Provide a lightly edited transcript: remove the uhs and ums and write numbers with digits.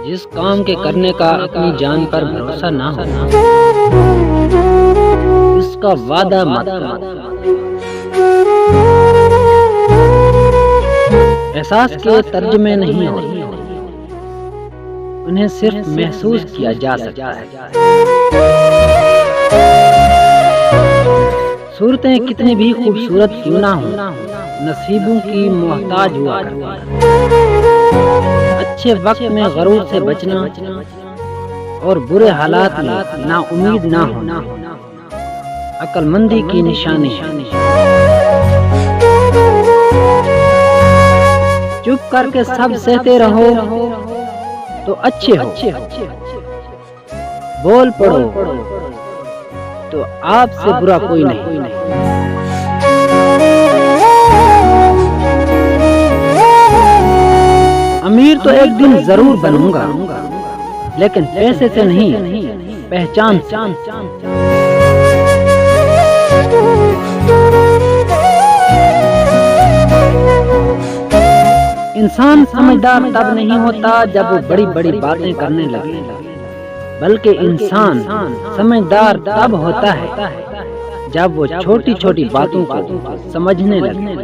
जिस काम के करने का अपनी जान पर भरोसा ना हो, इसका वादा मत करो। एहसास के तर्जुमे नहीं होते, उन्हें सिर्फ महसूस किया जा सकता है। सूरतें कितनी भी खूबसूरत क्यों ना हो, नसीबों की मोहताज हुआ करती है। अच्छे वक्त में गरूर से बचना और बुरे हालात में नाउम्मीद ना होना अक्लमंदी की निशानी है। चुप करके सब सहते रहो तो अच्छे हो, बोल पड़ो तो आपसे बुरा कोई नहीं। अमीर तो एक दिन जरूर बनूंगा, लेकिन पैसे से नहीं, पहचान से। इंसान समझदार तब नहीं होता जब वो बड़ी बड़ी बातें करने लगे, बल्कि इंसान समझदार तब होता है जब वो छोटी छोटी बातों को समझने लगे।